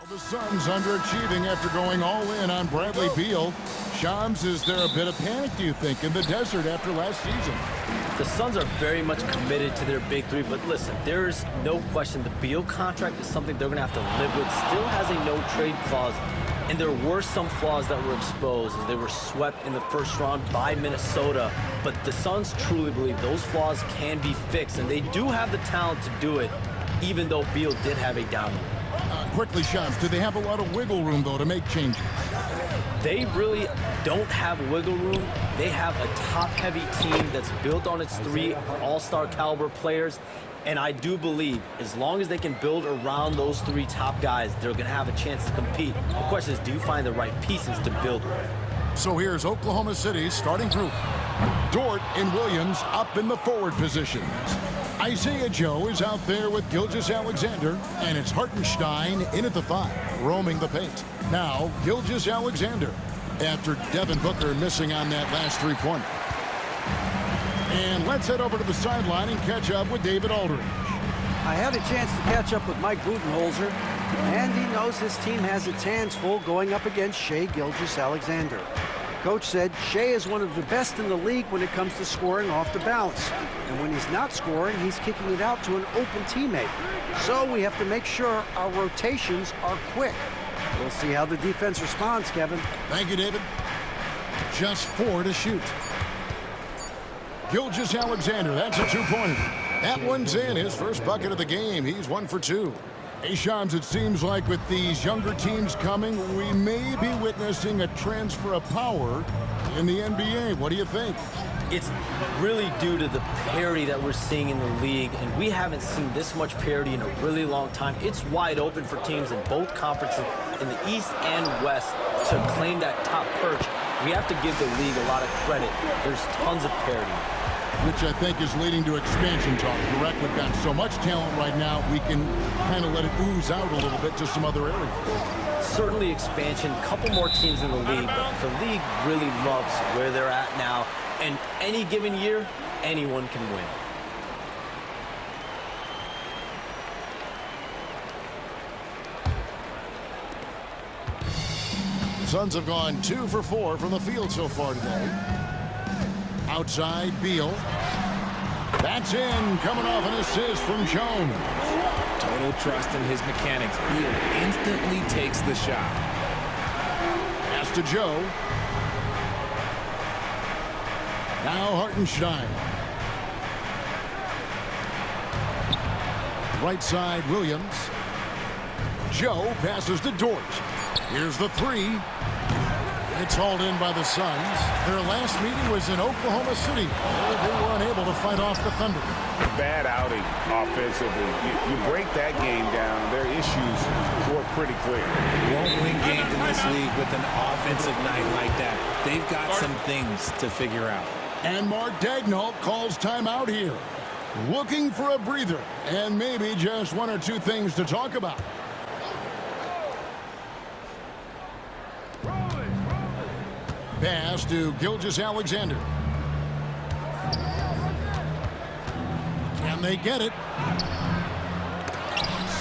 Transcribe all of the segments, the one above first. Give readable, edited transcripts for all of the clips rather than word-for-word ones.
The Suns underachieving after going all in on Bradley Beal. Shams, is there a bit of panic, do you think, in the desert after last season? The Suns are very much committed to their big three, but listen, there's no question the Beal contract is something they're going to have to live with. Still has a no-trade clause, and there were some flaws that were exposed as they were swept in the first round by Minnesota. But the Suns truly believe those flaws can be fixed, and they do have the talent to do it, even though Beal did have a down year. Quickly, Shams, do they have a lot of wiggle room, though, to make changes? They really don't have wiggle room. They have a top-heavy team that's built on its three all-star caliber players. And I do believe as long as they can build around those three top guys, they're going to have a chance to compete. The question is, do you find the right pieces to build with? So here's Oklahoma City's starting group. Dort and Williams up in the forward positions. Isaiah Joe is out there with Gilgeous-Alexander, and it's Hartenstein in at the 5, roaming the paint. Now, Gilgeous-Alexander, after Devin Booker missing on that last three-pointer. And let's head over to the sideline and catch up with David Aldridge. I had a chance to catch up with Mike Budenholzer, and he knows his team has its hands full going up against Shai Gilgeous-Alexander. Coach said Shai is one of the best in the league when it comes to scoring off the bounce. And when he's not scoring, he's kicking it out to an open teammate. So we have to make sure our rotations are quick. We'll see how the defense responds, Kevin. Thank you, David. Just 4 to shoot. Gilgeous-Alexander, that's a two-pointer. That one's in, his first bucket of the game. He's 1 for 2. Hey, Shams, it seems like with these younger teams coming, we may be witnessing a transfer of power in the NBA. What do you think? It's really due to the parity that we're seeing in the league, and we haven't seen this much parity in a really long time. It's wide open for teams in both conferences, in the East and West, to claim that top perch. We have to give the league a lot of credit. There's tons of parity. Which I think is leading to expansion talk, correct? We've got so much talent right now, we can kind of let it ooze out a little bit to some other areas. Certainly expansion, couple more teams in the league, but the league really loves where they're at now. And any given year, anyone can win. The Suns have gone 2 for 4 from the field so far today. Outside, Beal. That's in, coming off an assist from Jones. Total trust in his mechanics. Beal instantly takes the shot. Pass to Joe. Now Hartenstein. Right side, Williams. Joe passes to Dort. Here's the 3. It's hauled in by the Suns. Their last meeting was in Oklahoma City. They were unable to fight off the Thunder. Bad outing offensively. You break that game down, their issues were pretty clear. You won't win games in this league with an offensive night like that. They've got some things to figure out. And Mark Daigneault calls timeout here. Looking for a breather and maybe just 1 or 2 things to talk about. Pass to Gilgeous-Alexander. Can they get it?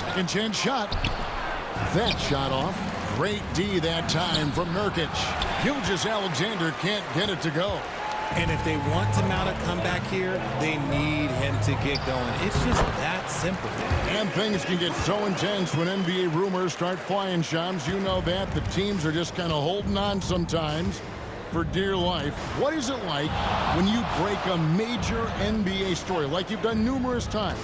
Second chance shot. That shot off. Great D that time from Nurkić. Gilgeous-Alexander can't get it to go. And if they want to mount a comeback here, they need him to get going. It's just that simple. And things can get so intense when NBA rumors start flying, Shams. You know that. The teams are just kind of holding on sometimes for dear life. What is it like when you break a major NBA story, like you've done numerous times?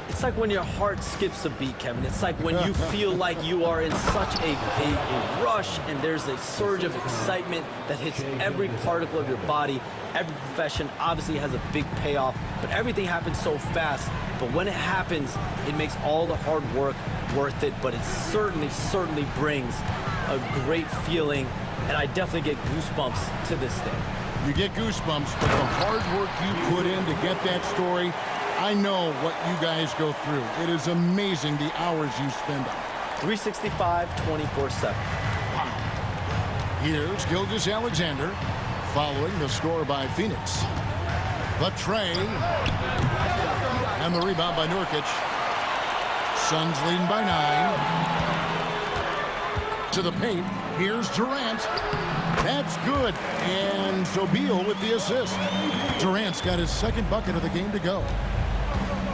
It's like when your heart skips a beat, Kevin. It's like when you feel like you are in such a rush, and there's a surge of excitement that hits every particle of your body. Every profession obviously has a big payoff, but everything happens so fast. But when it happens, it makes all the hard work worth it. But it certainly brings a great feeling, and I definitely get goosebumps to this day. You get goosebumps, but the hard work you put in to get that story, I know what you guys go through. It is amazing the hours you spend on it. 365, 24/7. Wow. Here's Gilgeous-Alexander following the score by Phoenix. The tray. And the rebound by Nurkić. Suns leading by 9. To the paint. Here's Durant. That's good. And so Beal with the assist. Durant's got his second bucket of the game to go.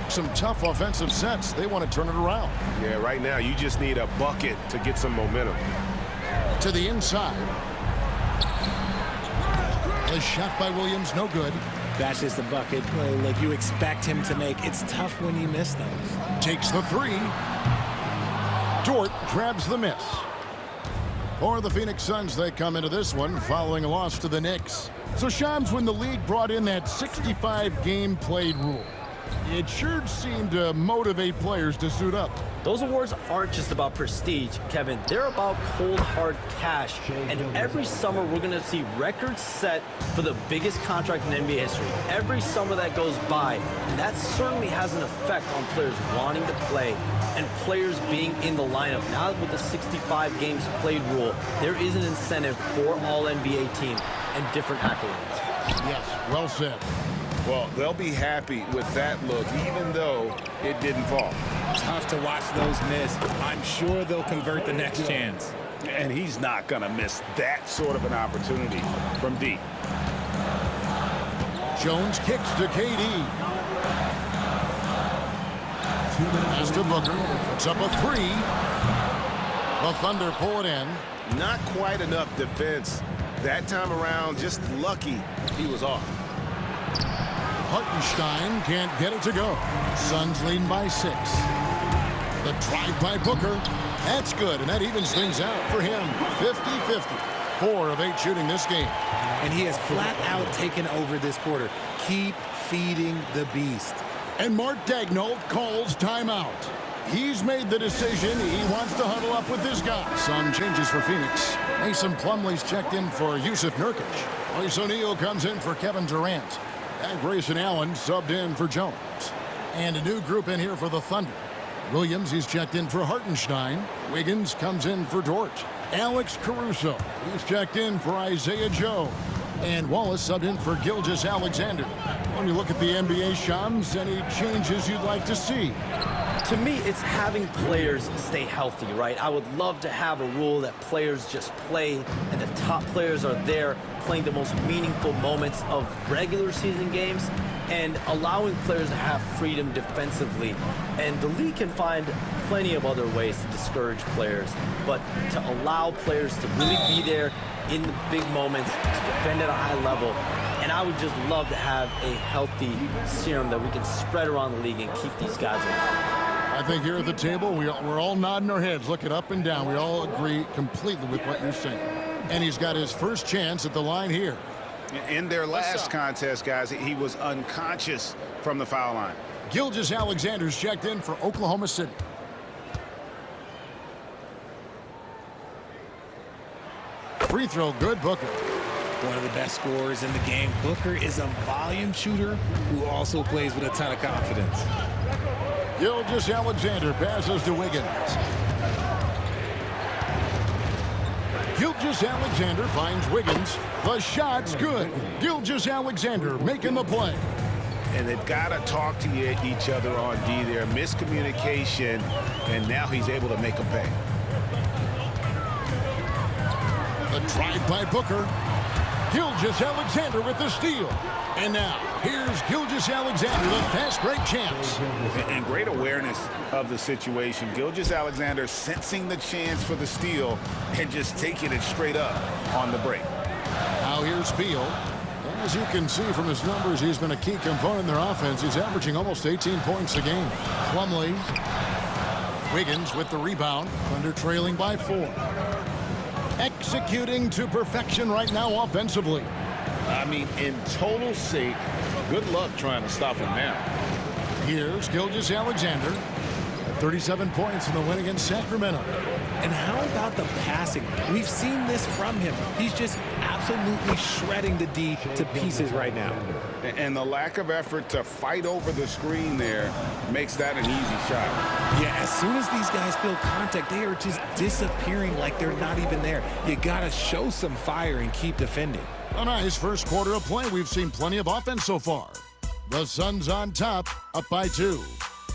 Some tough offensive sets. They want to turn it around. Yeah, right now you just need a bucket to get some momentum. To the inside. A shot by Williams, no good. That's just a bucket like you expect him to make. It's tough when you miss those. Takes the three. Dort grabs the miss. For the Phoenix Suns, they come into this one following a loss to the Knicks. So Shams, when the league brought in that 65 game played rule, it sure seemed to motivate players to suit up. Those awards aren't just about prestige, Kevin. They're about cold, hard cash. And every summer, we're going to see records set for the biggest contract in NBA history. Every summer that goes by, and that certainly has an effect on players wanting to play and players being in the lineup. Now with the 65 games played rule, there is an incentive for all NBA teams and different accolades. Yes, well said. Well, they'll be happy with that look, even though it didn't fall. Tough to watch those miss. I'm sure they'll convert the next chance. And he's not going to miss that sort of an opportunity from deep. Jones kicks to KD. Pass to Booker. Puts up a three. The Thunder pull it in. Not quite enough defense. That time around, just lucky he was off. Hartenstein can't get it to go. Suns leading by 6. The drive by Booker. That's good, and that evens things out for him. 50-50. 4 of 8 shooting this game. And he has flat out taken over this quarter. Keep feeding the beast. And Mark Daigneault calls timeout. He's made the decision. He wants to huddle up with this guy. Some changes for Phoenix. Mason Plumlee's checked in for Jusuf Nurkić. Royce O'Neal comes in for Kevin Durant. And Grayson Allen subbed in for Jones. And a new group in here for the Thunder. Williams, he's checked in for Hartenstein. Wiggins comes in for Dort. Alex Caruso, he's checked in for Isaiah Joe. And Wallace subbed in for Gilgeous-Alexander. When you look at the NBA, Shams, any changes you'd like to see? To me, it's having players stay healthy, right? I would love to have a rule that players just play and the top players are there playing the most meaningful moments of regular season games and allowing players to have freedom defensively. And the league can find plenty of other ways to discourage players, but to allow players to really be there in the big moments, to defend at a high level. And I would just love to have a healthy serum that we can spread around the league and keep these guys alive. I think here at the table, we're all nodding our heads, looking up and down. We all agree completely with what you're saying. And he's got his first chance at the line here. In their last contest, guys, he was unconscious from the foul line. Gilgeous-Alexander's checked in for Oklahoma City. Free throw good, Booker. One of the best scorers in the game. Booker is a volume shooter who also plays with a ton of confidence. Gilgeous-Alexander passes to Wiggins. Gilgeous-Alexander finds Wiggins. The shot's good. Gilgeous-Alexander making the play. And they've got to talk to each other on D there. Miscommunication, and now he's able to make a pay. The drive by Booker. Gilgeous-Alexander with the steal. And now, here's Gilgeous-Alexander, the fast break champs. And great awareness of the situation. Gilgeous-Alexander sensing the chance for the steal and just taking it straight up on the break. Now here's Beal. As you can see from his numbers, he's been a key component in their offense. He's averaging almost 18 points a game. Plumlee. Wiggins with the rebound. Thunder trailing by 4. Executing to perfection right now offensively. I mean, in total sync. Good luck trying to stop him now. Here's Gilgeous-Alexander at 37 points in the win against Sacramento. And how about the passing? We've seen this from him. He's just absolutely shredding the D to pieces right now. And the lack of effort to fight over the screen there makes that an easy shot. Yeah, as soon as these guys feel contact, they are just disappearing like they're not even there. You got to show some fire and keep defending. A nice first quarter of play. We've seen plenty of offense so far. The Suns on top, up by 2.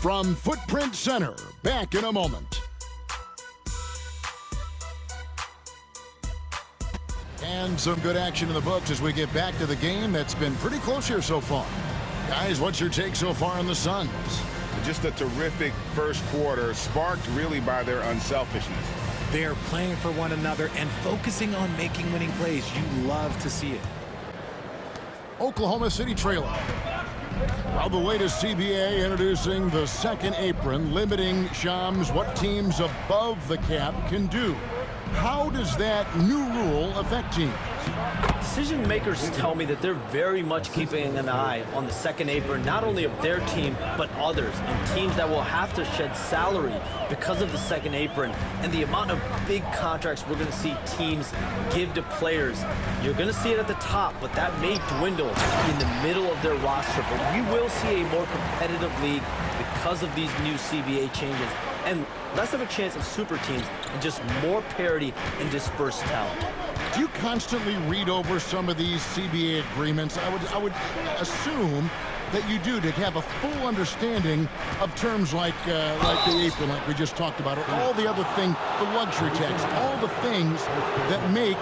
From Footprint Center, back in a moment. And some good action in the books as we get back to the game that's been pretty close here so far. Guys, what's your take so far on the Suns? Just a terrific first quarter, sparked really by their unselfishness. They're playing for one another and focusing on making winning plays. You love to see it. Oklahoma City trailer. Well, the latest CBA introducing the second apron, limiting Shams what teams above the cap can do. How does that new rule affect teams? Decision makers tell me that they're very much keeping an eye on the second apron, not only of their team, but others, and teams that will have to shed salary because of the second apron and the amount of big contracts we're going to see teams give to players. You're going to see it at the top, but that may dwindle in the middle of their roster. But we will see a more competitive league because of these new CBA changes, and less of a chance of super teams and just more parity and dispersed talent. Do you constantly read over some of these CBA agreements? I would assume that you do, to have a full understanding of terms like the apron, like we just talked about, or all the other things, the luxury tax, all the things that make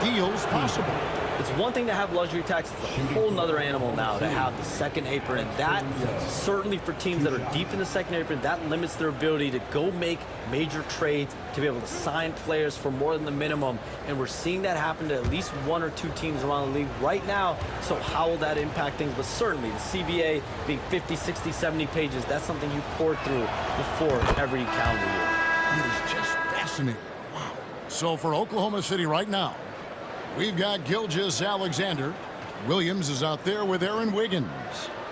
deals possible. It's one thing to have luxury tax. It's a whole nother animal now to have the second apron. And that, certainly for teams that are deep in the second apron, that limits their ability to go make major trades, to be able to sign players for more than the minimum. And we're seeing that happen to at least one or two teams around the league right now. So how will that impact things? But certainly the CBA being 50, 60, 70 pages, that's something you pour through before every calendar year. It is just fascinating. Wow. So for Oklahoma City right now, we've got Gilgeous-Alexander. Williams is out there with Aaron Wiggins.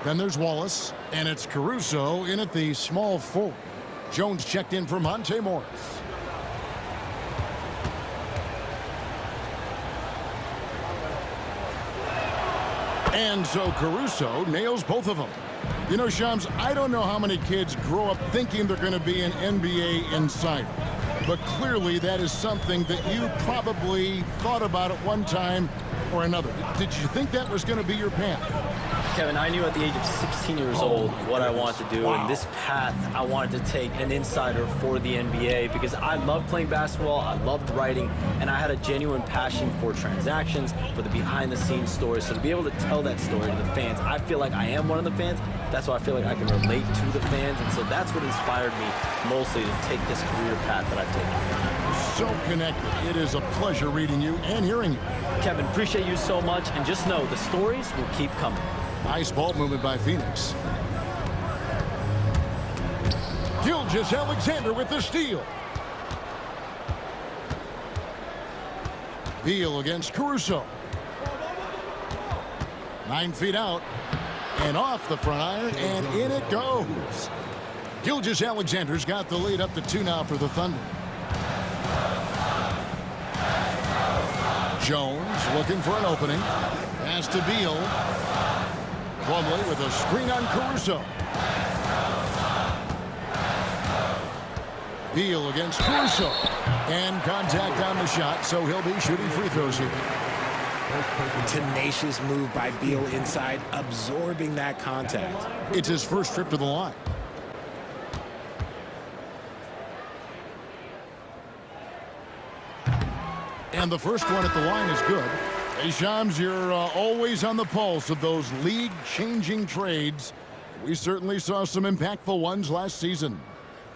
Then there's Wallace, and it's Caruso in at the small forward. Jones checked in for Monte Morris. And so Caruso nails both of them. You know, Shams, I don't know how many kids grow up thinking they're going to be an NBA insider. But clearly that is something that you probably thought about at one time or another. Did you think that was going to be your path? Kevin, I knew at the age of 16 years old what I wanted to do, and this path I wanted to take an insider for the NBA because I loved playing basketball, I loved writing, and I had a genuine passion for transactions, for the behind-the-scenes stories. So to be able to tell that story to the fans, I feel like I am one of the fans. That's why I feel like I can relate to the fans, and so that's what inspired me mostly to take this career path that I've taken. So connected. It is a pleasure reading you and hearing you. Kevin, appreciate you so much, and just know the stories will keep coming. Nice ball movement by Phoenix. Gilgeous-Alexander with the steal. Beal against Caruso. 9 feet out. And off the front iron, and in it goes. Gilgeous-Alexander's got the lead up to 2 now for the Thunder. Jones looking for an opening. Pass to Beal. Plumlee with a screen on Caruso. Beal against Caruso. And contact on the shot, so he'll be shooting free throws here. Tenacious move by Beal inside, absorbing that contact. It's his first trip to the line. And the first one at the line is good. Hey, Shams, you're always on the pulse of those league-changing trades. We certainly saw some impactful ones last season.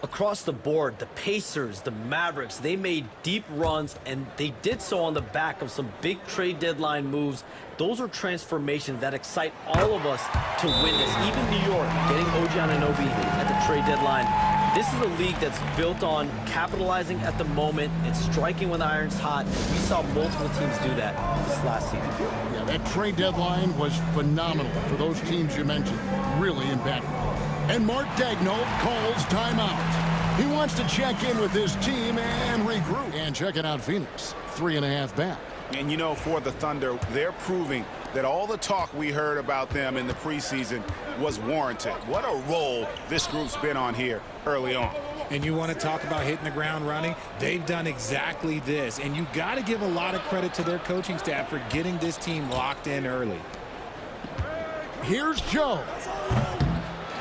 Across the board, the Pacers, the Mavericks, they made deep runs, and they did so on the back of some big trade deadline moves. Those are transformations that excite all of us to witness. Even New York getting OG Anunoby at the trade deadline. This is a league that's built on capitalizing at the moment and striking when the iron's hot. We saw multiple teams do that this last season. Yeah, that trade deadline was phenomenal for those teams you mentioned. Really impactful. And Mark Daigneault calls timeout. He wants to check in with his team and regroup. And checking out Phoenix, 3.5 back. And you know, for the Thunder, they're proving that all the talk we heard about them in the preseason was warranted. What a role this group's been on here early on. And you want to talk about hitting the ground running? They've done exactly this. And you got to give a lot of credit to their coaching staff for getting this team locked in early. Here's Joe.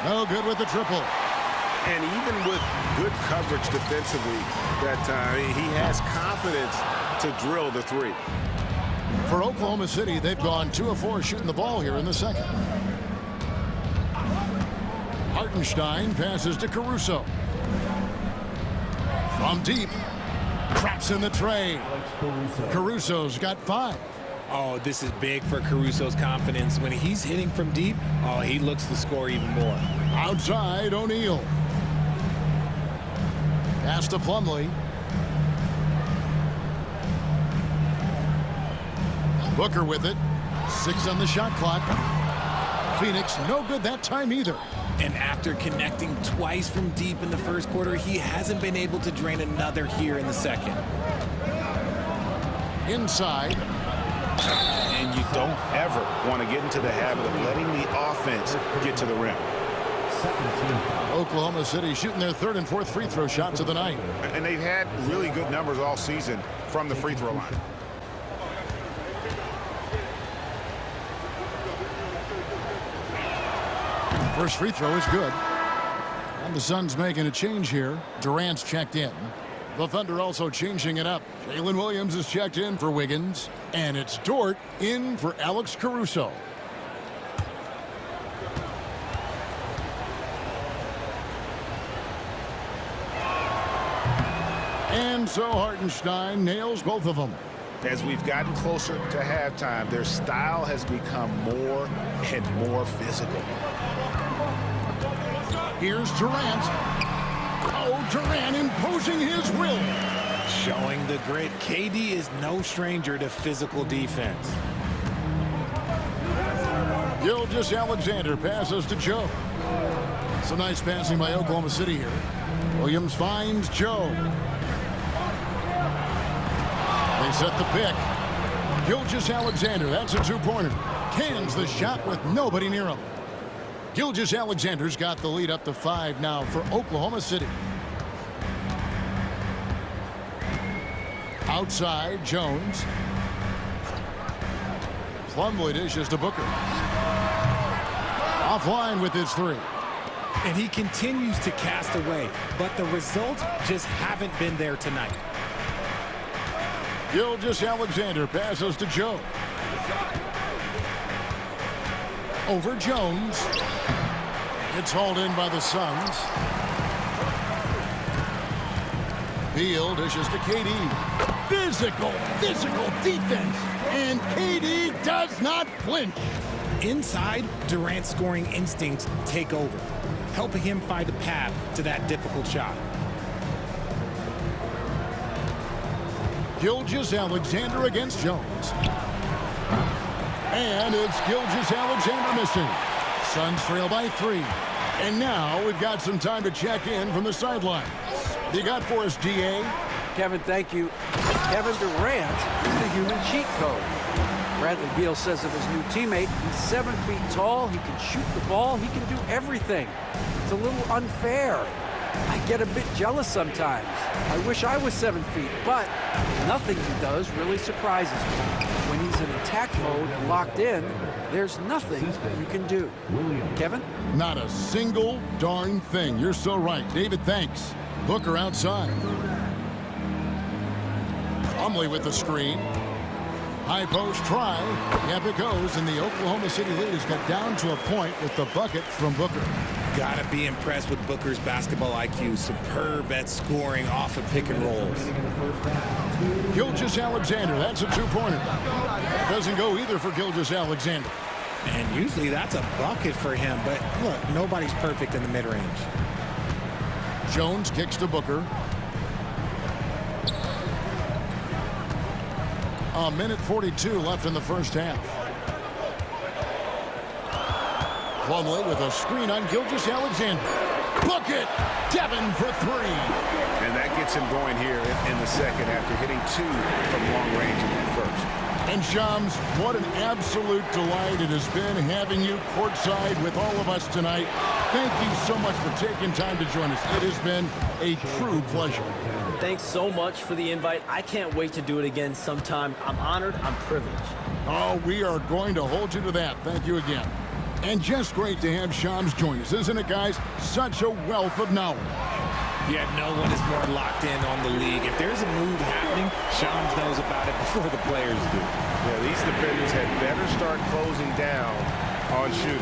No good with the triple. And even with good coverage defensively that time, he has confidence to drill the three. For Oklahoma City, they've gone 2 of 4 shooting the ball here in the second. Hartenstein passes to Caruso. From deep. Traps in the tray. Caruso's got 5. Oh, this is big for Caruso's confidence. When he's hitting from deep, oh, he looks to score even more. Outside, O'Neal. Pass to Plumlee. Booker with it. 6 on the shot clock. Phoenix no good that time either. And after connecting twice from deep in the first quarter, he hasn't been able to drain another here in the second. Inside. And you don't ever want to get into the habit of letting the offense get to the rim. Oklahoma City shooting their 3rd and 4th free throw shots of the night. And they've had really good numbers all season from the free throw line. First free throw is good. And the Suns making a change here. Durant's checked in. The Thunder also changing it up. Jalen Williams is checked in for Wiggins. And it's Dort in for Alex Caruso. And so Hartenstein nails both of them. As we've gotten closer to halftime, their style has become more and more physical. Here's Durant. Oh, Durant imposing his will. Showing the grit. KD is no stranger to physical defense. Gilgeous-Alexander passes to Joe. Some nice passing by Oklahoma City here. Williams finds Joe. They set the pick. Gilgeous-Alexander, that's a 2-pointer. Cans the shot with nobody near him. Gilgeous-Alexander's got the lead up to 5 now for Oklahoma City. Outside, Jones. Plumlee dishes to Booker. Offline with his 3. And he continues to cast away, but the results just haven't been there tonight. Gilgeous-Alexander passes to Joe. Over Jones. It's hauled in by the Suns. Beal dishes to KD. Physical defense. And KD does not flinch. Inside, Durant's scoring instincts take over, helping him find a path to that difficult shot. Gilgeous-Alexander against Jones. And it's Gilgeous-Alexander missing. Suns trail by 3. And now we've got some time to check in from the sidelines. You got for us, DA? Kevin, thank you. Kevin Durant is the human cheat code. Bradley Beal says of his new teammate, he's 7 feet tall, he can shoot the ball, he can do everything. It's a little unfair. I get a bit jealous sometimes. I wish I was 7 feet, but nothing he does really surprises me. When he's in attack mode and locked in, there's nothing you can do. Kevin? Not a single darn thing. You're so right. David, thanks. Booker outside. Plumlee with the screen. High post try. Yep, it goes, and the Oklahoma City lead has got down to a point with the bucket from Booker. Gotta be impressed with Booker's basketball IQ. Superb at scoring off of pick and rolls. Gilgeous-Alexander, that's a 2-pointer. Doesn't go either for Gilgeous-Alexander. And usually that's a bucket for him, but look, nobody's perfect in the mid-range. Jones kicks to Booker. A minute 42 left in the first half. Plumlee with a screen on Gilgeous-Alexander. Bucket! Devin for 3. And that gets him going here in the second after hitting 2 from long range in that first. And Shams, what an absolute delight it has been having you courtside with all of us tonight. Thank you so much for taking time to join us. It has been a true pleasure. Thanks so much for the invite. I can't wait to do it again sometime. I'm honored. I'm privileged. Oh, we are going to hold you to that. Thank you again. And just great to have Shams join us, isn't it, guys? Such a wealth of knowledge. Yeah, no one is more locked in on the league. If there's a move happening, Shams knows about about it before the players do. Yeah, these defenders had better start closing down on shooting.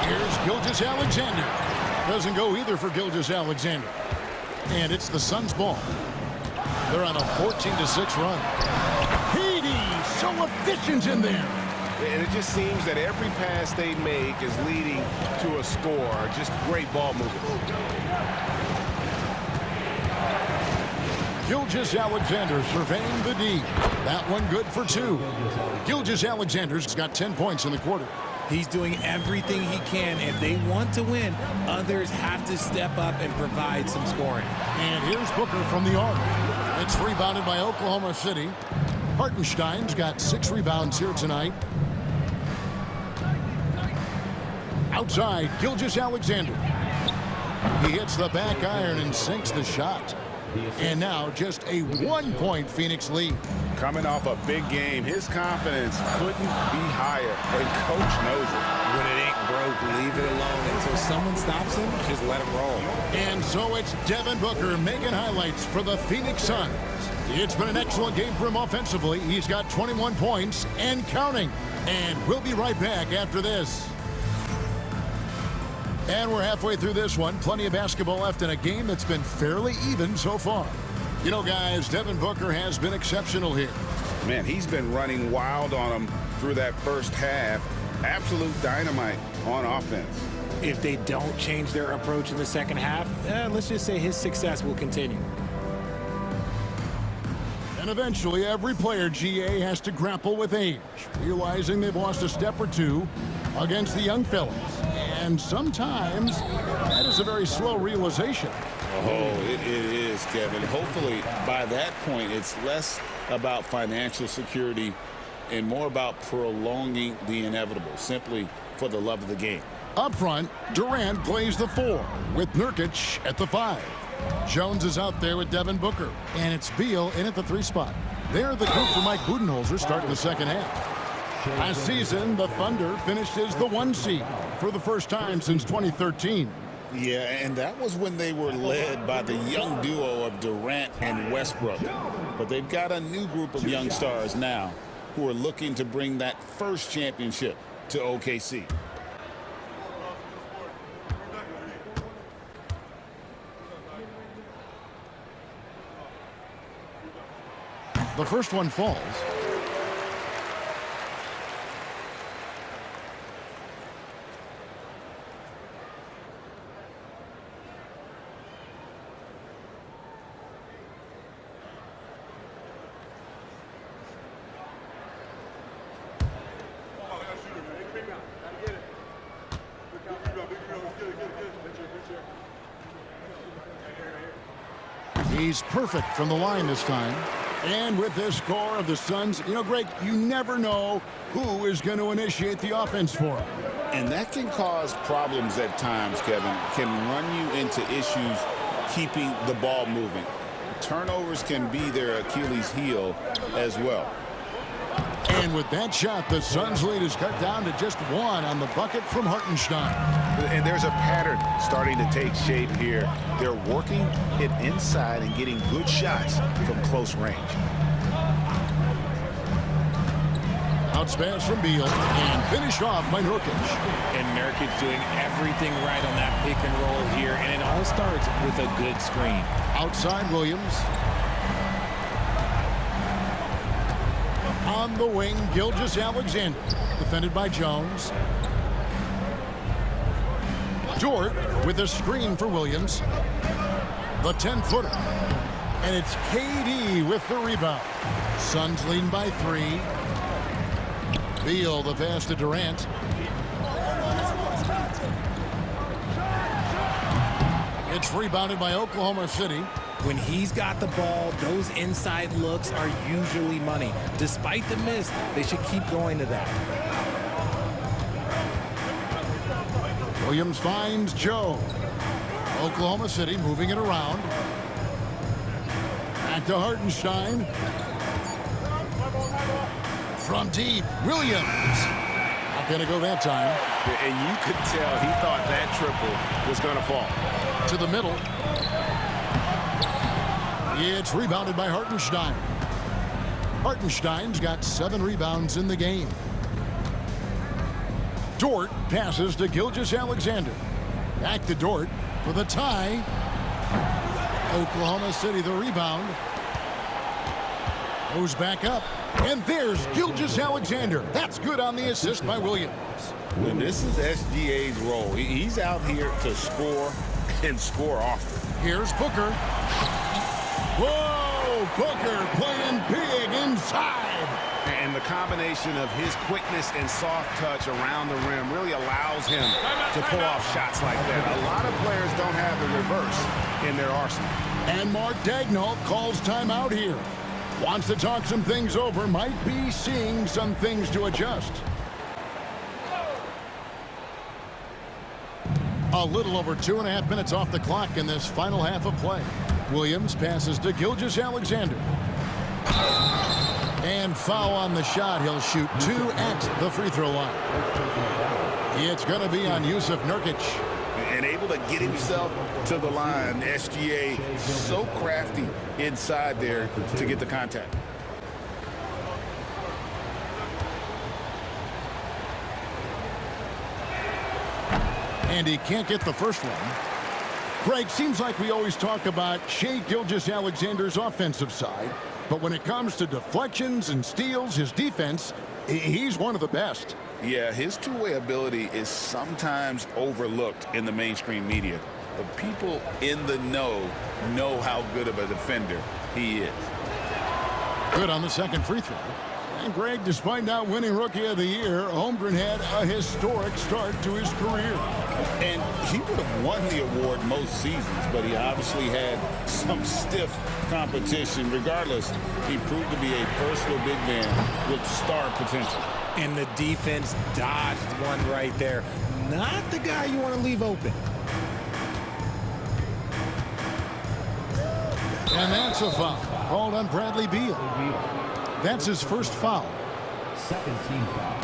Here's Gilgeous-Alexander. Doesn't go either for Gilgeous-Alexander. And it's the Suns' ball. They're on a 14-6 run. Haiti, so efficient in there. And it just seems that every pass they make is leading to a score. Just great ball movement. Gilgeous-Alexander surveying the D. That one good for 2. Gilgeous-Alexander's got 10 points in the quarter. He's doing everything he can. If they want to win, others have to step up and provide some scoring. And here's Booker from the arc. It's rebounded by Oklahoma City. Hartenstein's got 6 rebounds here tonight. Outside, Gilgeous-Alexander. He hits the back iron and sinks the shot. And now just a 1-point Phoenix lead. Coming off a big game, his confidence couldn't be higher, and coach knows it. When it ain't broke, leave it alone until someone stops him. Just let him roll. And so it's Devin Booker making highlights for the Phoenix Suns. It's been an excellent game for him offensively. He's got 21 points and counting. And we'll be right back after this. And we're halfway through this one. Plenty of basketball left in a game that's been fairly even so far. You know, guys, Devin Booker has been exceptional here. Man, he's been running wild on them through that first half. Absolute dynamite on offense. If they don't change their approach in the second half, let's just say his success will continue. And eventually, every player, GA, has to grapple with age, realizing they've lost a step or two against the young fellas. And sometimes that is a very slow realization. Oh, it is, Kevin. Hopefully, by that point, it's less about financial security and more about prolonging the inevitable, simply for the love of the game. Up front, Durant plays the 4 with Nurkić at the 5. Jones is out there with Devin Booker, and it's Beal in at the 3 spot. They're the group for Mike Budenholzer starting the second half. Last season, the Thunder finished as the 1 seed for the first time since 2013. Yeah, and that was when they were led by the young duo of Durant and Westbrook. But they've got a new group of young stars now who are looking to bring that first championship to OKC. The first one falls. He's perfect from the line this time. And with this score of the Suns, you know, Greg, you never know who is going to initiate the offense for him. And that can cause problems at times, Kevin. Can run you into issues keeping the ball moving. Turnovers can be their Achilles heel as well. And with that shot, the Suns' lead is cut down to just 1 on the bucket from Hartenstein. And there's a pattern starting to take shape here. They're working it inside and getting good shots from close range. Bounce pass from Beal and finished off by Nurkić. And Nurkić doing everything right on that pick and roll here. And it all starts with a good screen. Outside Williams. On the wing, Gilgeous-Alexander, defended by Jones. Dort with a screen for Williams. The 10-footer. And it's KD with the rebound. Suns leading by 3. Beal the pass to Durant. It's rebounded by Oklahoma City. When he's got the ball, those inside looks are usually money. Despite the miss, they should keep going to that. Williams finds Joe. Oklahoma City moving it around. Back to Hartenstein. From deep, Williams. Not going to go that time. And you could tell he thought that triple was going to fall. To the middle. It's rebounded by Hartenstein. Hartenstein's got 7 rebounds in the game. Dort passes to Gilgeous-Alexander. Back to Dort for the tie. Oklahoma City the rebound. Goes back up. And there's Gilgeous-Alexander. That's good on the assist by Williams. And this is SGA's role. He's out here to score and score often. Here's Booker. Whoa! Booker playing big inside. And the combination of his quickness and soft touch around the rim really allows him to pull off shots like that. A lot of players don't have the reverse in their arsenal. And Mark Daigneault calls timeout here. Wants to talk some things over. Might be seeing some things to adjust. A little over 2.5 minutes off the clock in this final half of play. Williams passes to Gilgeous-Alexander. And foul on the shot. He'll shoot 2 at the free throw line. It's going to be on Jusuf Nurkić. And able to get himself to the line. SGA so crafty inside there to get the contact. And he can't get the first one. Greg, seems like we always talk about Shai Gilgeous-Alexander's offensive side, but when it comes to deflections and steals, his defense, he's one of the best. Yeah, his two-way ability is sometimes overlooked in the mainstream media, but people in the know how good of a defender he is. Good on the second free throw. And Greg, despite not winning Rookie of the Year, Holmgren had a historic start to his career. And he would have won the award most seasons, but he obviously had some stiff competition. Regardless, he proved to be a versatile big man with star potential. And the defense dodged one right there. Not the guy you want to leave open. And that's a foul called on Bradley Beal. That's his first foul. Second team foul.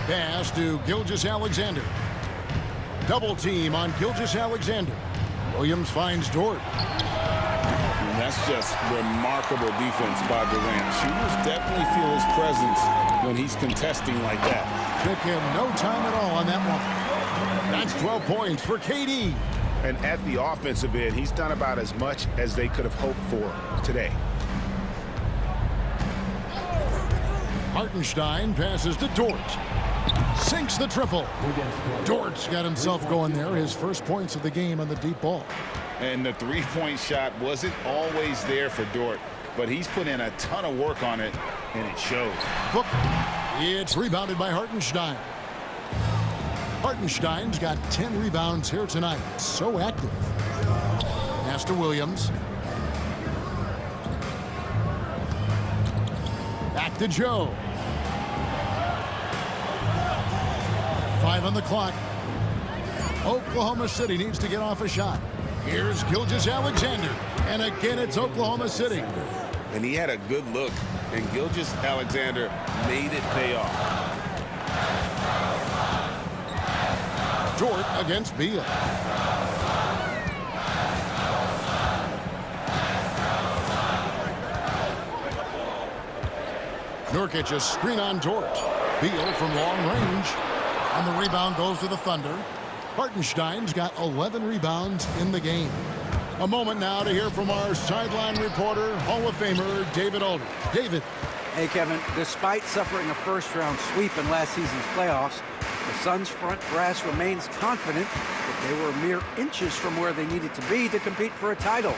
Pass to Gilgeous-Alexander. Double team on Gilgeous-Alexander. Williams finds Dort. And that's just remarkable defense by Durant. Shooters definitely feel his presence when he's contesting like that. Took him no time at all on that one. That's 12 points for KD. And at the offensive end, he's done about as much as they could have hoped for today. Hartenstein passes to Dort. Sinks the triple. Dort's got himself going there. His first points of the game on the deep ball. And the three-point shot wasn't always there for Dort, but he's put in a ton of work on it, and it shows. Book. It's rebounded by Hartenstein. Hartenstein's got 10 rebounds here tonight. So active. Pass to Williams. Back to Joe. 5 on the clock. Oklahoma City needs to get off a shot. Here's Gilgeous-Alexander. And again, it's Oklahoma City. And he had a good look, and Gilgeous-Alexander made it pay off. Dort against Beal. Nurkić, a screen on Dort. Beal from long range. And the rebound goes to the Thunder. Hartenstein's got 11 rebounds in the game. A moment now to hear from our sideline reporter, Hall of Famer David Aldridge. David. Hey, Kevin, despite suffering a first-round sweep in last season's playoffs, the Suns' front brass remains confident that they were mere inches from where they needed to be to compete for a title,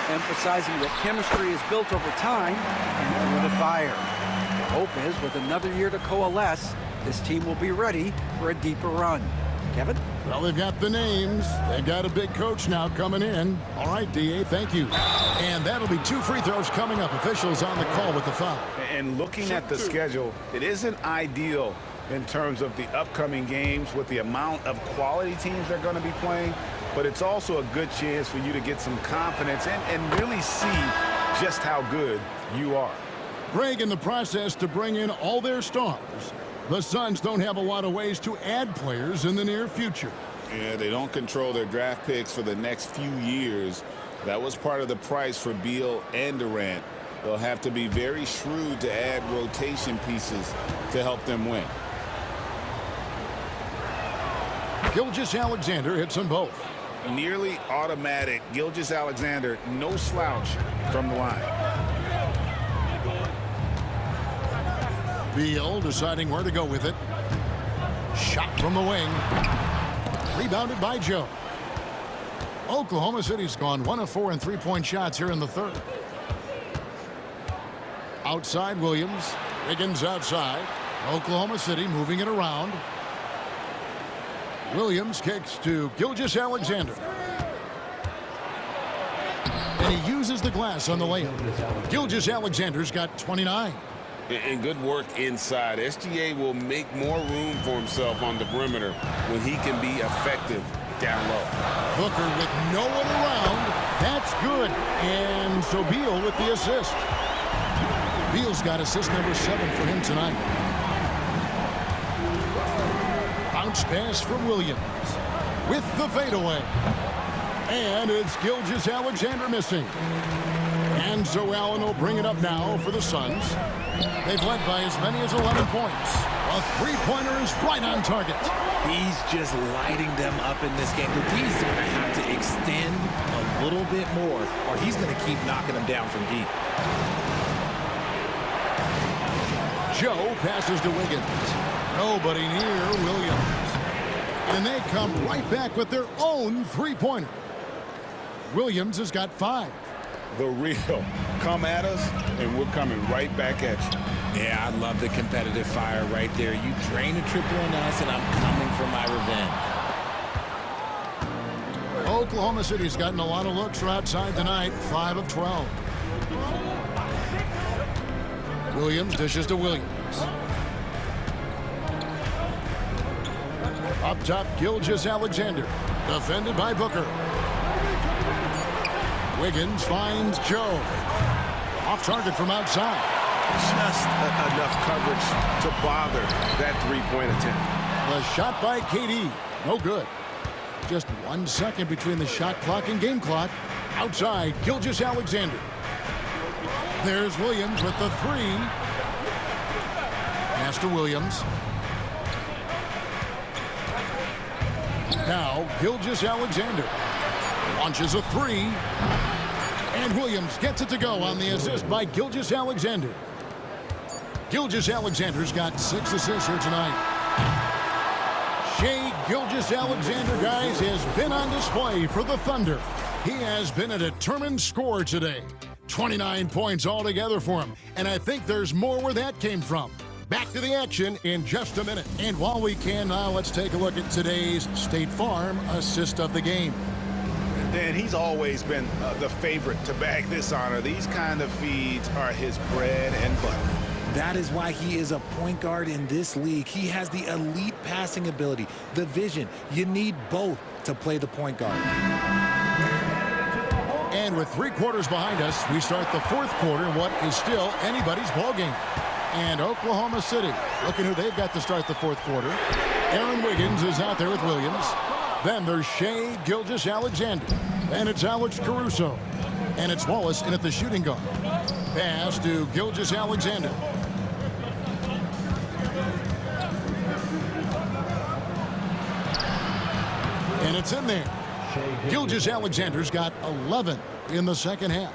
emphasizing that chemistry is built over time and with a fire. The hope is, with another year to coalesce, this team will be ready for a deeper run. Kevin? Well, they've got the names. They've got a big coach now coming in. All right, DA, thank you. And that'll be 2 free throws coming up. Officials on the call with the foul. And looking at the schedule, it isn't ideal in terms of the upcoming games with the amount of quality teams they're going to be playing, but it's also a good chance for you to get some confidence and really see just how good you are. Greg, in the process to bring in all their stars, the Suns don't have a lot of ways to add players in the near future. Yeah, they don't control their draft picks for the next few years. That was part of the price for Beal and Durant. They'll have to be very shrewd to add rotation pieces to help them win. Gilgeous-Alexander hits them both. Nearly automatic. Gilgeous-Alexander, no slouch from the line. Beal deciding where to go with it. Shot from the wing. Rebounded by Joe. Oklahoma City's gone 1 of 4 in three-point shots here in the third. Outside Williams. Wiggins outside. Oklahoma City moving it around. Williams kicks to Gilgeous-Alexander. And he uses the glass on the layup. Gilgeous-Alexander's got 29. And good work inside. SGA will make more room for himself on the perimeter when he can be effective down low. Booker with no one around. That's good. And so Beal with the assist. Beal's got assist number 7 for him tonight. Bounce pass from Williams with the fadeaway. And it's Gilgeous-Alexander missing. And so Allen will bring it up now for the Suns. They've led by as many as 11 points. A three-pointer is right on target. He's just lighting them up in this game. But he's going to have to extend a little bit more, or he's going to keep knocking them down from deep. Joe passes to Wiggins. Nobody near Williams. And they come right back with their own three-pointer. Williams has got 5. The real. Come at us, and we're coming right back at you. Yeah, I love the competitive fire right there. You drain a triple on us, and I'm coming for my revenge. Oklahoma City's gotten a lot of looks from outside tonight. 5 of 12. Williams dishes to Williams. Up top, Gilgeous-Alexander. Defended by Booker. Wiggins finds Joe. Off target from outside. Just enough coverage to bother that three-point attempt. The shot by KD. No good. Just 1 second between the shot clock and game clock. Outside, Gilgeous-Alexander. There's Williams with the 3. Pass to Williams. Now, Gilgeous-Alexander launches a 3. And Williams gets it to go on the assist by Gilgeous-Alexander. Gilgeous-Alexander's got 6 assists here tonight. Shai Gilgeous-Alexander, guys, has been on display for the Thunder. He has been a determined scorer today. 29 points altogether for him. And I think there's more where that came from. Back to the action in just a minute. And while we can now, let's take a look at today's State Farm assist of the game. And he's always been the favorite to bag this honor. These kind of feeds are his bread and butter. That is why he is a point guard in this league. He has the elite passing ability, the vision. You need both to play the point guard. And with 3 quarters behind us, we start the 4th quarter in what is still anybody's ballgame. And Oklahoma City, looking who they've got to start the 4th quarter. Aaron Wiggins is out there with Williams. Then there's Shai Gilgeous-Alexander. And it's Alex Caruso. And it's Wallace in at the shooting guard. Pass to Gilgeous-Alexander. And it's in there. Gilgeous-Alexander's got 11 in the second half.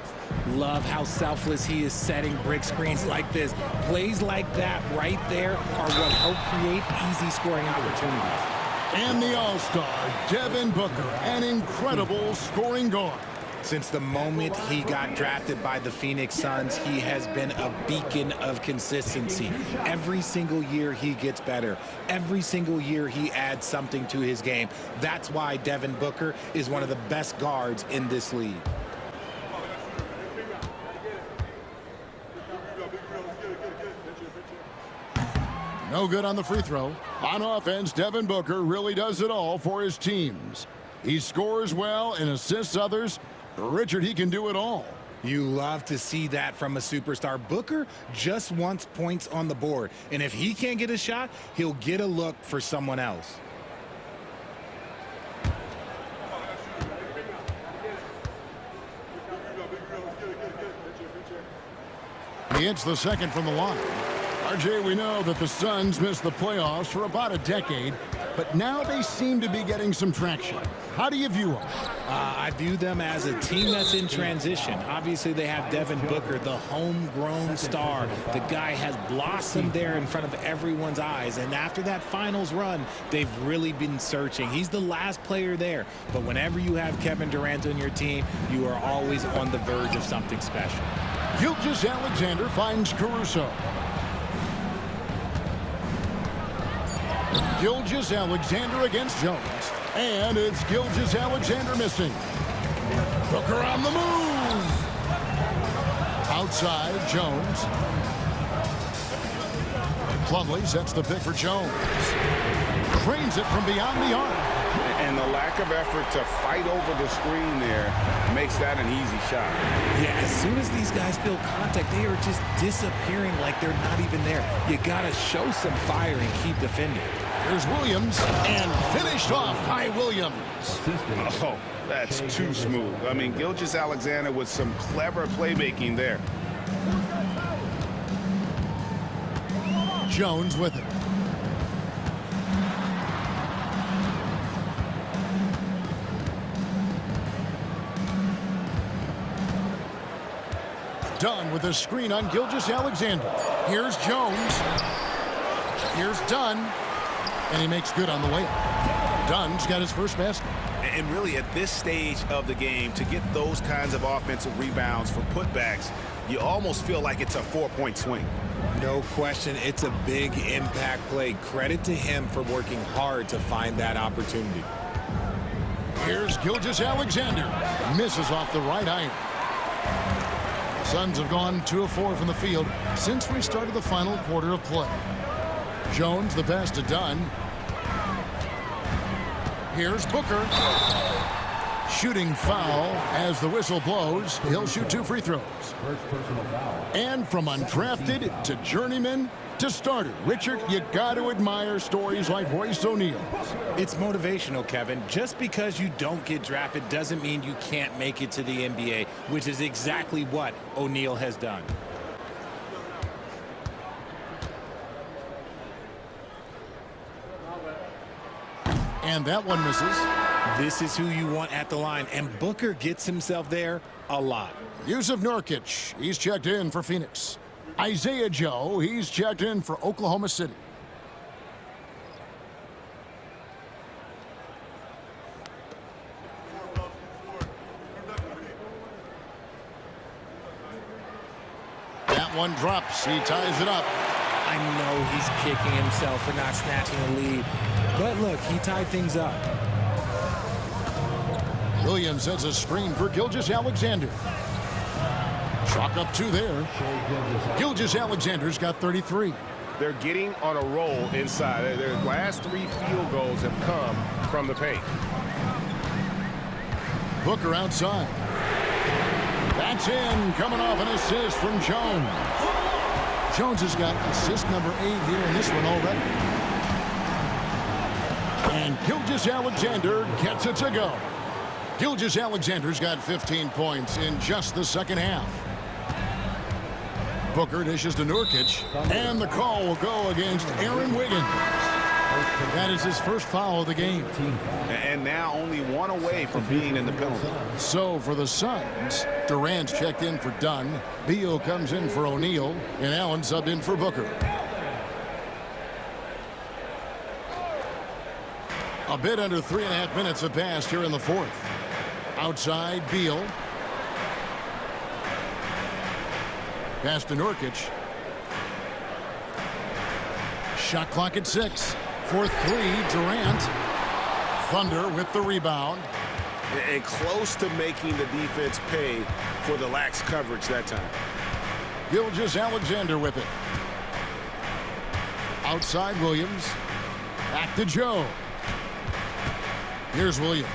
Love how selfless he is setting brick screens like this. Plays like that right there are what help create easy scoring opportunities. And the All-Star, Devin Booker, an incredible scoring guard. Since the moment he got drafted by the Phoenix Suns, he has been a beacon of consistency. Every single year he gets better. Every single year he adds something to his game. That's why Devin Booker is one of the best guards in this league. No good on the free throw. On offense, Devin Booker really does it all for his teams. He scores well and assists others. Richard, he can do it all. You love to see that from a superstar. Booker just wants points on the board. And if he can't get a shot, he'll get a look for someone else. He hits the second from the line. Ajay, we know that the Suns missed the playoffs for about a decade, but now they seem to be getting some traction. How do you view them? I view them as a team that's in transition. Obviously, they have Devin Booker, the homegrown star. The guy has blossomed there in front of everyone's eyes. And after that finals run, they've really been searching. He's the last player there. But whenever you have Kevin Durant on your team, you are always on the verge of something special. Gilgeous-Alexander finds Caruso. Gilgeous-Alexander against Jones. And it's Gilgeous-Alexander missing. Booker on the move. Outside, Jones. Plumlee sets the pick for Jones. Cranes it from beyond the arc. And the lack of effort to fight over the screen there makes that an easy shot. Yeah, as soon as these guys feel contact, they are just disappearing like they're not even there. You got to show some fire and keep defending. Here's Williams, and finished off by Williams. Oh, that's too smooth. I mean, Gilgeous-Alexander with some clever playmaking there. Jones with it. Dunn with a screen on Gilgeous-Alexander. Here's Jones. Here's Dunn. And he makes good on the way. Dunn's got his first basket. And really, at this stage of the game, to get those kinds of offensive rebounds for putbacks, you almost feel like it's a 4-point swing. No question, it's a big impact play. Credit to him for working hard to find that opportunity. Here's Gilgeous-Alexander. Misses off the right iron. The Suns have gone 2 of 4 from the field since we started the final quarter of play. Jones, the pass to Dunn. Here's Booker. Shooting foul as the whistle blows. He'll shoot 2 free throws. First personal foul. And from undrafted to journeyman to starter. Richard, you got to admire stories like Royce O'Neal. It's motivational, Kevin. Just because you don't get drafted doesn't mean you can't make it to the NBA, which is exactly what O'Neal has done. And that one misses. This is who you want at the line, and Booker gets himself there a lot. Jusuf Nurkić, he's checked in for Phoenix. Ajay, he's checked in for Oklahoma City. That one drops. He ties it up. I know he's kicking himself for not snatching a lead. But look, he tied things up. Williams sets a screen for Gilgeous-Alexander. Chalk up 2 there. Gilgeous-Alexander's got 33. They're getting on a roll inside. Their last 3 field goals have come from the paint. Booker outside. That's in, coming off an assist from Jones. Jones has got assist number 8 here in this one already. And Gilgeous-Alexander gets it to go. Gilgeous-Alexander's got 15 points in just the second half. Booker dishes to Nurkić, and the call will go against Aaron Wiggins. That is his first foul of the game. And now only 1 away from being in the penalty. So for the Suns, Durant's checked in for Dunn. Beal comes in for O'Neal, and Allen subbed in for Booker. A bit under 3.5 minutes have passed here in the 4th. Outside, Beal. Pass to Nurkić. Shot clock at 6. For 3, Durant. Thunder with the rebound. And close to making the defense pay for the lax coverage that time. Gilgeous-Alexander with it. Outside, Williams. Back to Joe. Here's Williams.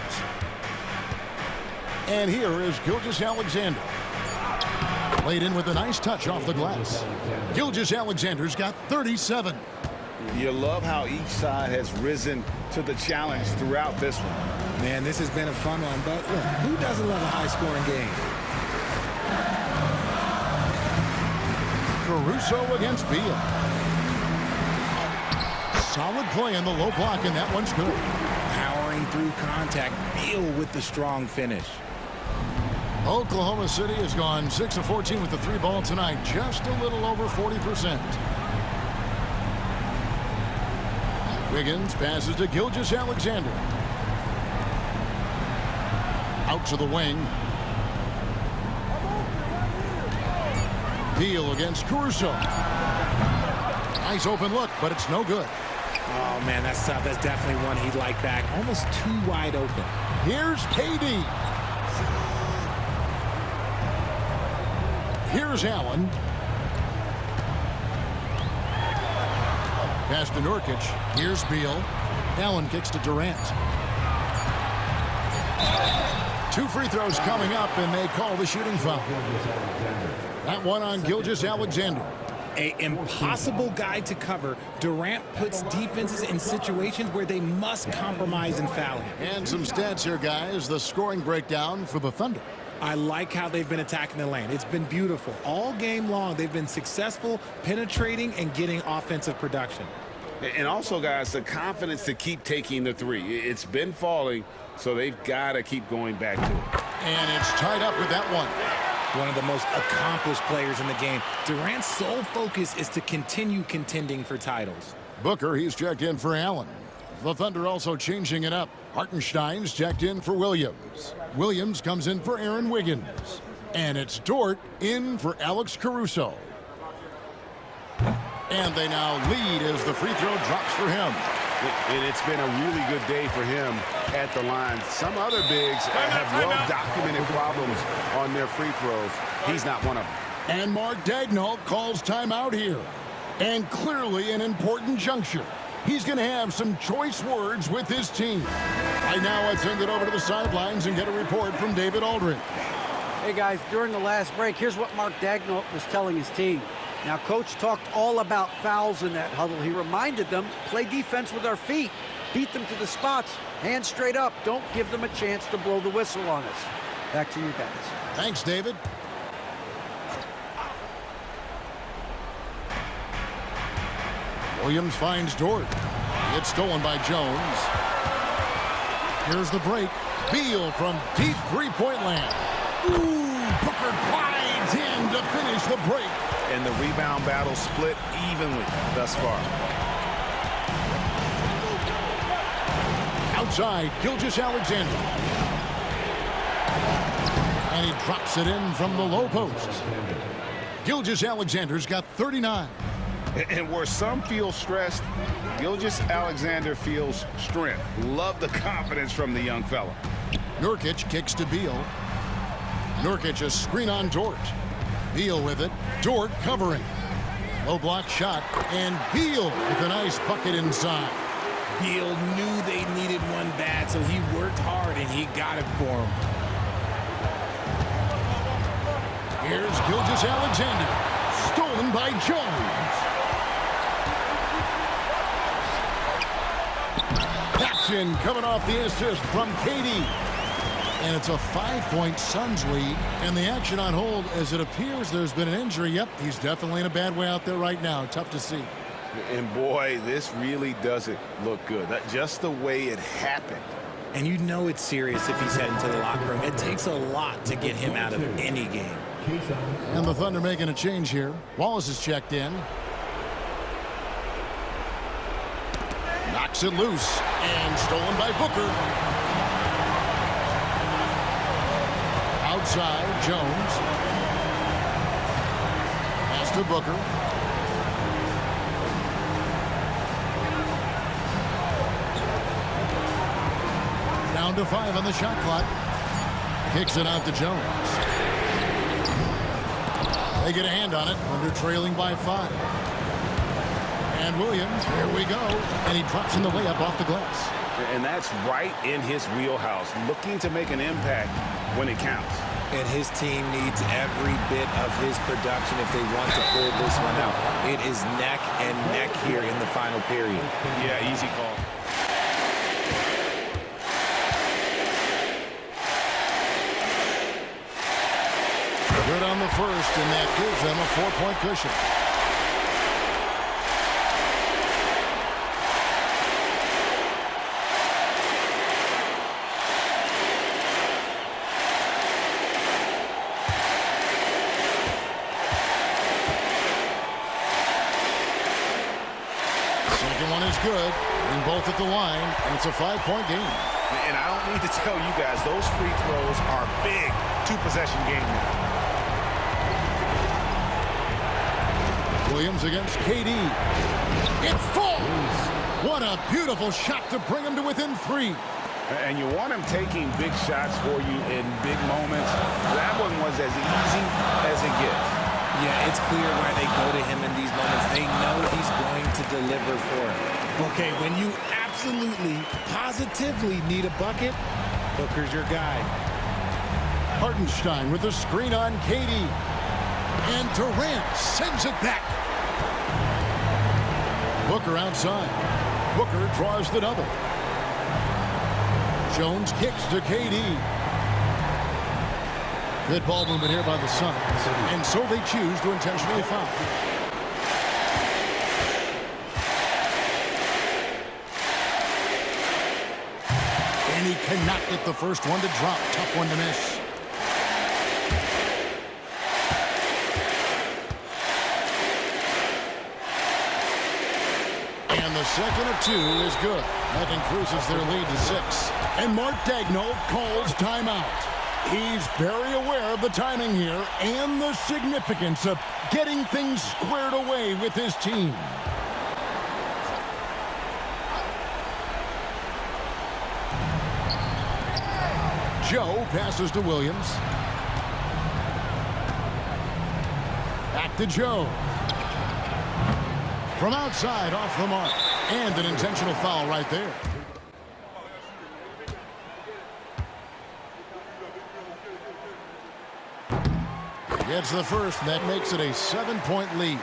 And here is Gilgeous-Alexander. Played in with a nice touch off the glass. Gilgeous-Alexander's got 37. You love how each side has risen to the challenge throughout this one. Man, this has been a fun one, but look, who doesn't love a high-scoring game? Caruso against Beal. Solid play in the low block, and that one's good. Powering through contact. Beal with the strong finish. Oklahoma City has gone 6 of 14 with the 3-ball tonight, just a little over 40%. Wiggins passes to Gilgeous-Alexander. Out to the wing. Beal against Caruso. Nice open look, but it's no good. Oh, man, that's tough. That's definitely one he'd like back. Almost too wide open. Here's KD. Here's Allen. Pass to Nurkić. Here's Beal. Allen kicks to Durant. 2 free throws coming up, and they call the shooting foul. That one on Gilgeous-Alexander. An impossible guy to cover. Durant puts defenses in situations where they must compromise and foul him. And some stats here, guys. The scoring breakdown for the Thunder. I like how they've been attacking the lane. It's been beautiful. All game long, they've been successful penetrating and getting offensive production. And also, guys, the confidence to keep taking the three. It's been falling, so they've got to keep going back to it. And it's tied up with that one. One of the most accomplished players in the game. Durant's sole focus is to continue contending for titles. Booker, he's checked in for Allen. The Thunder also changing it up. Hartenstein's checked in for Williams. Williams comes in for Aaron Wiggins. And it's Dort in for Alex Caruso. And they now lead as the free throw drops for him. And it's been a really good day for him at the line. Some other bigs have well-documented problems on their free throws. He's not one of them. And Mark Daigneault calls timeout here. And clearly an important juncture. He's going to have some choice words with his team. Right now, let's send it over to the sidelines and get a report from David Aldridge. Hey, guys, during the last break, here's what Mark Daigneault was telling his team. Now, Coach talked all about fouls in that huddle. He reminded them, play defense with our feet. Beat them to the spots. Hands straight up. Don't give them a chance to blow the whistle on us. Back to you guys. Thanks, David. Williams finds Dort. It's stolen by Jones. Here's the break. Beal from deep three-point land. Ooh, Booker glides in to finish the break. And the rebound battle split evenly thus far. Outside, Gilgeous-Alexander. And he drops it in from the low post. Gilgeous-Alexander's got 39. And where some feel stressed, Gilgeous-Alexander feels strength. Love the confidence from the young fella. Nurkić kicks to Beal. Nurkić a screen on Dort. Beal with it. Dort covering. Low block shot. And Beal with a nice bucket inside. Beal knew they needed one bad, so he worked hard and he got it for him. Here's Gilgeous-Alexander. Stolen by Jones. Jackson coming off the assist from KD. And it's a 5-point Suns lead. And the action on hold as it appears there's been an injury. Yep, he's definitely in a bad way out there right now. Tough to see. And boy, this really doesn't look good. That's just the way it happened. And you know it's serious if he's heading to the locker room. It takes a lot to get him out of any game. And the Thunder making a change here. Wallace is checked in. Knocks it loose. And stolen by Booker. Outside, Jones. Pass to Booker. Down to 5 on the shot clock. Kicks it out to Jones. They get a hand on it under trailing by 5. And Williams, here we go. And he drops in the layup off the glass. And that's right in his wheelhouse, looking to make an impact when it counts. And his team needs every bit of his production if they want to pull this one out. It is neck and neck here in the final period. Yeah, easy call. good on the first, and that gives them a 4-point cushion. Second one is good. Getting both at the line, and it's a 5-point game. And I don't need to tell you guys, those free throws are big two-possession game now. Williams against KD. It falls! What a beautiful shot to bring him to within 3. And you want him taking big shots for you in big moments. That one was as easy as it gets. Yeah, it's clear why they go to him in these moments. They know he's going to deliver for him. Okay, when you absolutely, positively need a bucket, Booker's your guy. Hartenstein with a screen on KD. And Durant sends it back. Booker outside. Booker draws the double. Jones kicks to KD. Good ball movement here by the Suns. And so they choose to intentionally foul. And he cannot get the first one to drop. Tough one to miss. And the second of 2 is good. That increases their lead to 6. And Mark Daigneault calls timeout. He's very aware of the timing here and the significance of getting things squared away with his team. Joe passes to Williams. Back to Joe. From outside, off the mark. And an intentional foul right there. Gets the first, and that makes it a 7-point lead.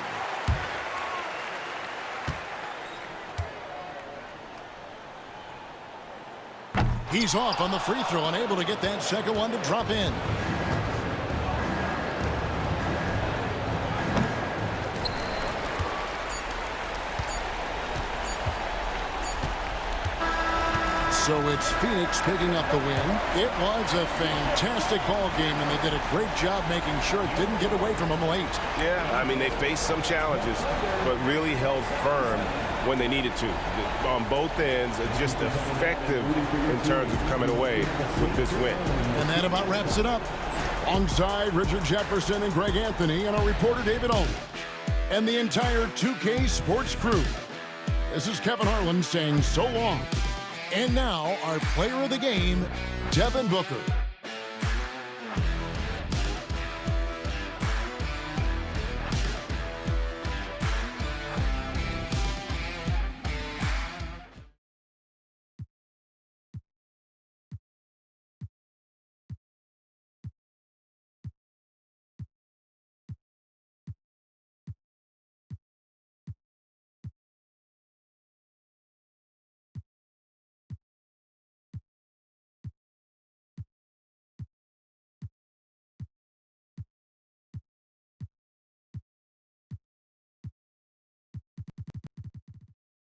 He's off on the free throw, unable to get that second one to drop in. So it's Phoenix picking up the win. It was a fantastic ball game, and they did a great job making sure it didn't get away from them late. Yeah, I mean, they faced some challenges, but really held firm when they needed to. On both ends, just effective in terms of coming away with this win. And that about wraps it up. Alongside Richard Jefferson and Greg Anthony and our reporter David Owen and the entire 2K Sports crew. This is Kevin Harlan saying so long. And now, our player of the game, Devin Booker.